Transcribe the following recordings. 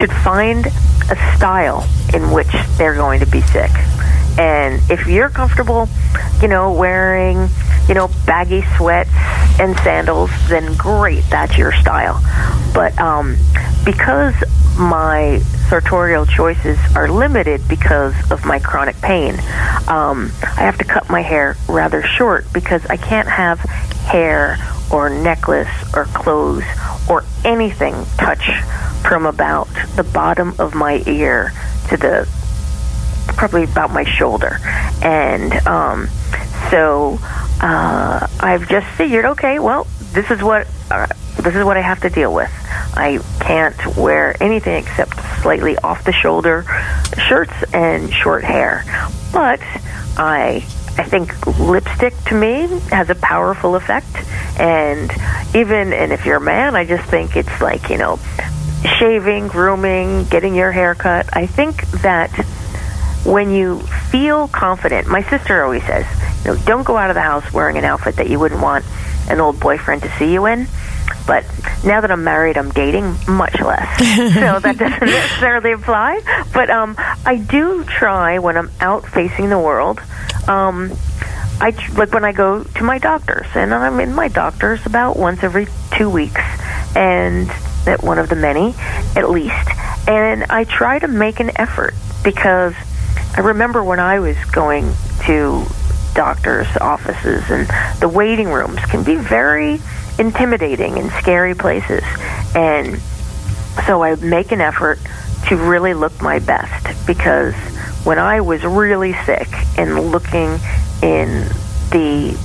should find a style in which they're going to be sick. And if you're comfortable, wearing, baggy sweats and sandals, then great, that's your style. But because my sartorial choices are limited because of my chronic pain, I have to cut my hair rather short because I can't have hair or necklace or clothes or anything touch from about the bottom of my ear to probably about my shoulder. And so I've just figured, okay, well, this is what I have to deal with. I can't wear anything except slightly off the shoulder shirts and short hair. But I think lipstick to me has a powerful effect. And if you're a man, I just think it's like, shaving, grooming, getting your hair cut. I think that when you feel confident, my sister always says, don't go out of the house wearing an outfit that you wouldn't want an old boyfriend to see you in. But now that I'm married, I'm dating much less. So that doesn't necessarily apply. But I do try when I'm out facing the world. Like when I go to my doctors, and I'm in my doctors about once every 2 weeks, and at one of the many, at least. And I try to make an effort because I remember when I was going to doctors' offices, and the waiting rooms can be very intimidating and scary places. And so I make an effort to really look my best, because when I was really sick and looking in the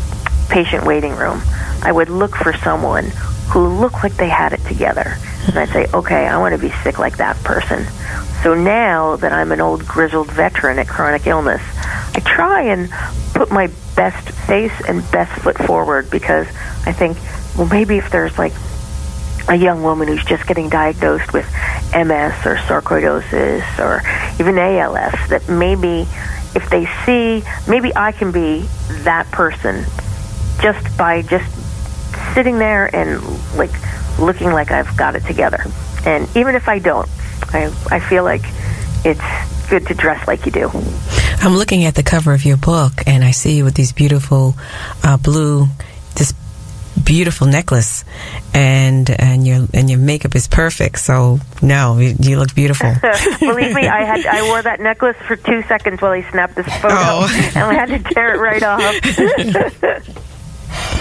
patient waiting room, I would look for someone who looked like they had it together. And I'd say, okay, I want to be sick like that person. So now that I'm an old grizzled veteran at chronic illness, I try and put my best face and best foot forward, because I think, well, maybe if there's like a young woman who's just getting diagnosed with MS or sarcoidosis or even ALS, that maybe if they see, maybe I can be that person just by just sitting there and like looking like I've got it together. And even if I don't, I feel like it's good to dress like you do. I'm looking at the cover of your book, and I see you with these beautiful this beautiful necklace, and your makeup is perfect. So no, you look beautiful. Believe me, I wore that necklace for 2 seconds while he snapped this photo, and I had to tear it right off.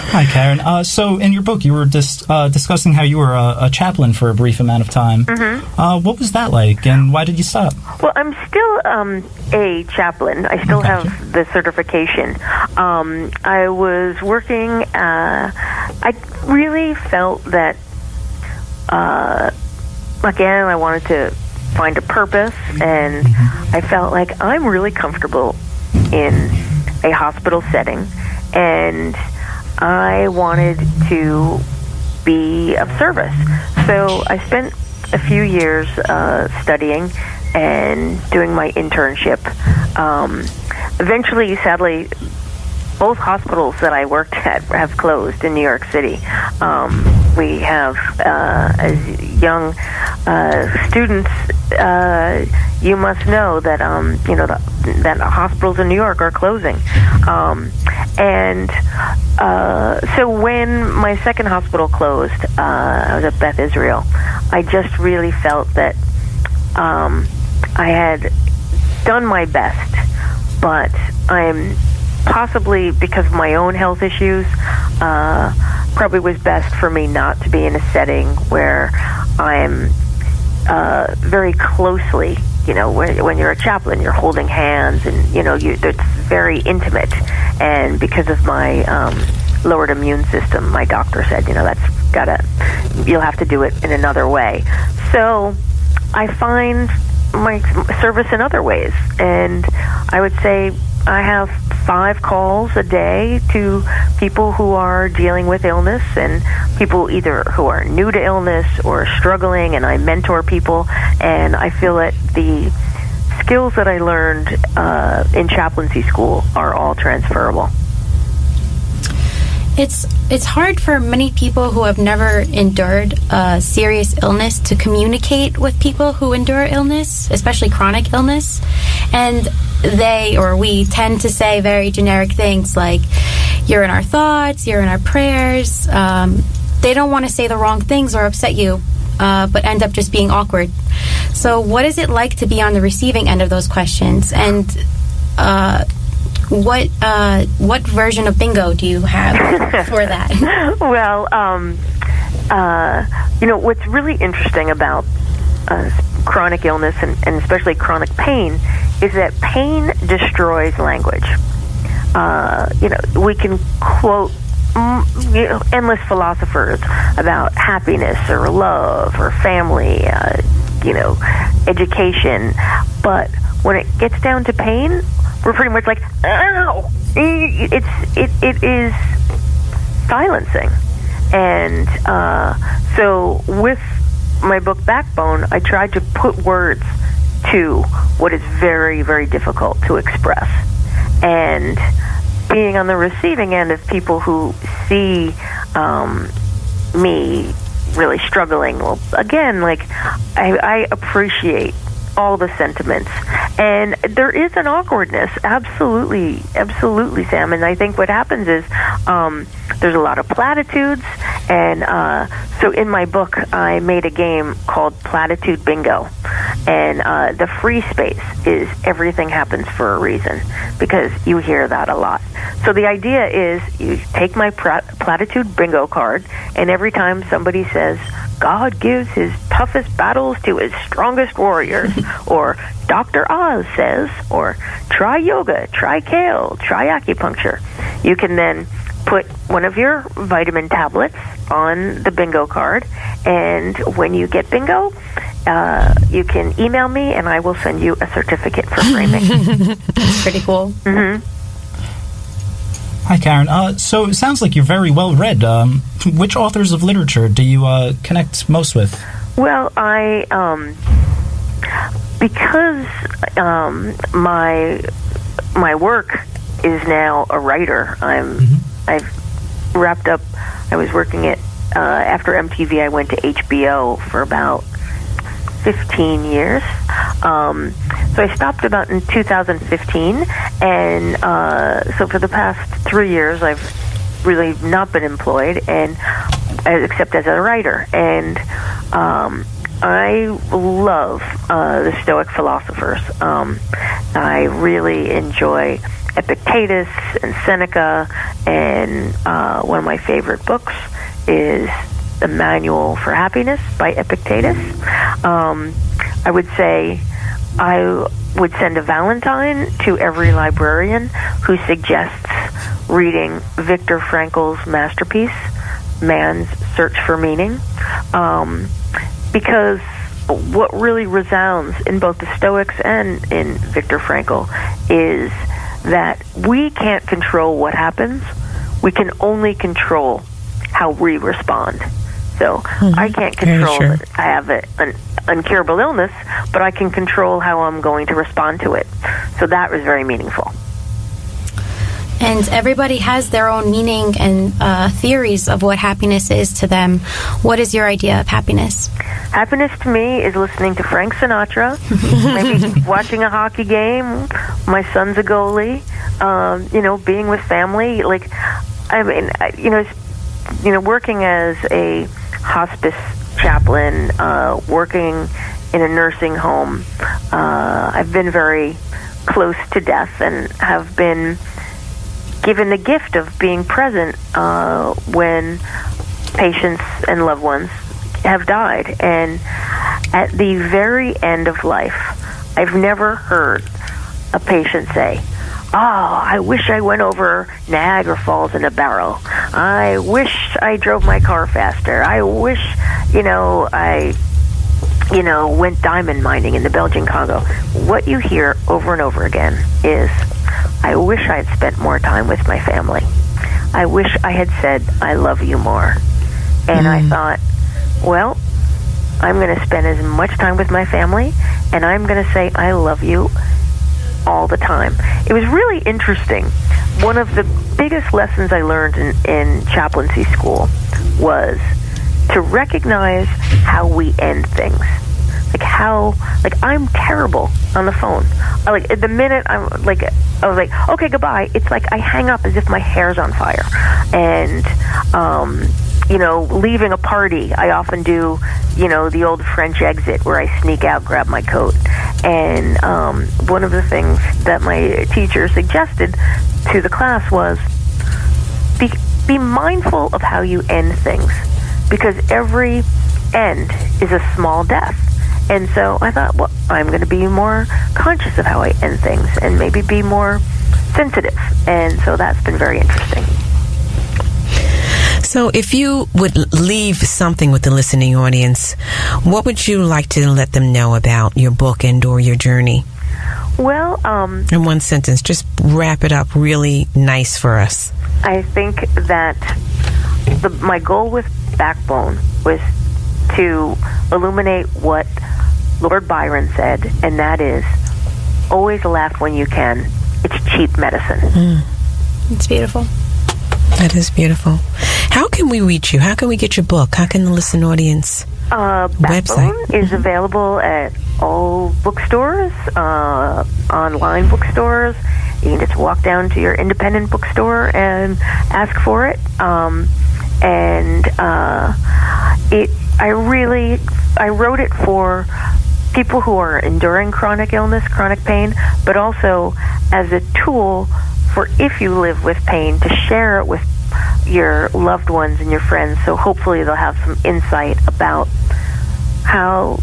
Hi, Karen. So in your book, you were discussing how you were a chaplain for a brief amount of time. Mm-hmm. What was that like, and why did you stop? Well, I'm still a chaplain. I still have the certification. I was working. I really felt that, again, I wanted to find a purpose, and I felt like I'm really comfortable in a hospital setting, and I wanted to be of service. So I spent a few years studying and doing my internship. Eventually, sadly, both hospitals that I worked at have closed in New York City. We have, as young students, you must know that that hospitals in New York are closing. So when my second hospital closed, I was at Beth Israel, I just really felt that I had done my best, but I'm possibly, because of my own health issues, probably was best for me not to be in a setting where I'm very closely, when you're a chaplain, you're holding hands, and it's very intimate. And because of my lowered immune system, my doctor said, you'll have to do it in another way. So I find my service in other ways, and I would say I have 5 calls a day to people who are dealing with illness, and people either who are new to illness or struggling, and I mentor people, and I feel that the skills that I learned in chaplaincy school are all transferable. It's hard for many people who have never endured a serious illness to communicate with people who endure illness, especially chronic illness. And we tend to say very generic things like, you're in our thoughts, you're in our prayers. They don't want to say the wrong things or upset you, but end up just being awkward. So what is it like to be on the receiving end of those questions? And what version of bingo do you have for that? Well, what's really interesting about chronic illness and especially chronic pain is that pain destroys language. We can quote endless philosophers about happiness or love or family, education, but when it gets down to pain, we're pretty much like, ow! It is silencing. And so with my book Backbone, I tried to put words to what is very, very difficult to express. And being on the receiving end of people who see me really struggling, well, again, I appreciate all the sentiments. And there is an awkwardness, absolutely, Sam. And I think what happens is there's a lot of platitudes. And so in my book, I made a game called Platitude Bingo. And the free space is everything happens for a reason, because you hear that a lot. So the idea is you take my Platitude Bingo card, and every time somebody says, God gives his toughest battles to his strongest warriors, or Dr. Oz says, or try yoga, try kale, try acupuncture, you can then put one of your vitamin tablets on the bingo card, and when you get bingo, you can email me and I will send you a certificate for framing. That's pretty cool. Mm-hmm. Hi, Karen. So it sounds like you're very well read. Which authors of literature do you connect most with? Well, because my work is now a writer. I've wrapped up. I was working at after MTV. I went to HBO for about 15 years. So I stopped about in 2015, and so for the past 3 years, I've really not been employed, and except as a writer. And I love the Stoic philosophers. I really enjoy Epictetus and Seneca, and one of my favorite books is The Manual for Happiness by Epictetus. I would say I would send a Valentine to every librarian who suggests reading Viktor Frankl's masterpiece, Man's Search for Meaning, because what really resounds in both the Stoics and in Viktor Frankl is that we can't control what happens. We can only control how we respond. So I can't control that I have an uncurable illness, but I can control how I'm going to respond to it. So that was very meaningful. And everybody has their own meaning and theories of what happiness is to them. What is your idea of happiness? Happiness to me is listening to Frank Sinatra, maybe watching a hockey game. My son's a goalie. Being with family. Working as a hospice chaplain, working in a nursing home. I've been very close to death and have been given the gift of being present when patients and loved ones have died. And at the very end of life, I've never heard a patient say, "Oh, I wish I went over Niagara Falls in a barrel. I wish I drove my car faster. I wish, I went diamond mining in the Belgian Congo." What you hear over and over again is, "I wish I had spent more time with my family. I wish I had said I love you more." And I thought, well, I'm going to spend as much time with my family, and I'm going to say I love you all the time. It was really interesting. one of the biggest lessons I learned in chaplaincy school was to recognize how we end things. I'm terrible on the phone. The minute I was like, okay, goodbye, it's like I hang up as if my hair's on fire. And, leaving a party, I often do, the old French exit where I sneak out, grab my coat. And one of the things that my teacher suggested to the class was be mindful of how you end things, because every end is a small death. And so I thought, well, I'm going to be more conscious of how I end things and maybe be more sensitive. And so that's been very interesting. So if you would leave something with the listening audience, what would you like to let them know about your book and or your journey? Well, in one sentence, just wrap it up really nice for us. I think that my goal with Backbone was to illuminate what Lord Byron said, and that is, always laugh when you can. It's cheap medicine. It's beautiful. That is beautiful. How can we reach you? How can we get your book? How can the listening audience Backbone is available at all bookstores, online bookstores. You can just walk down to your independent bookstore and ask for it. I wrote it for people who are enduring chronic illness, chronic pain, but also as a tool for if you live with pain, to share it with your loved ones and your friends, so hopefully they'll have some insight about how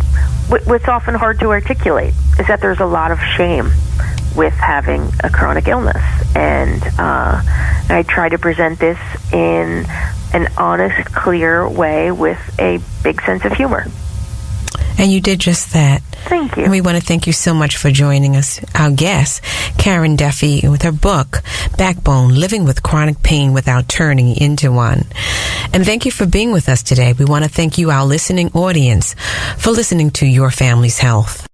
what's often hard to articulate is that there's a lot of shame with having a chronic illness. And I try to present this in an honest, clear way with a big sense of humor. And you did just that. Thank you. And we want to thank you so much for joining us, our guest, Karen Duffy, with her book, Backbone, Living with Chronic Pain Without Turning Into One. And thank you for being with us today. We want to thank you, our listening audience, for listening to Your Family's Health.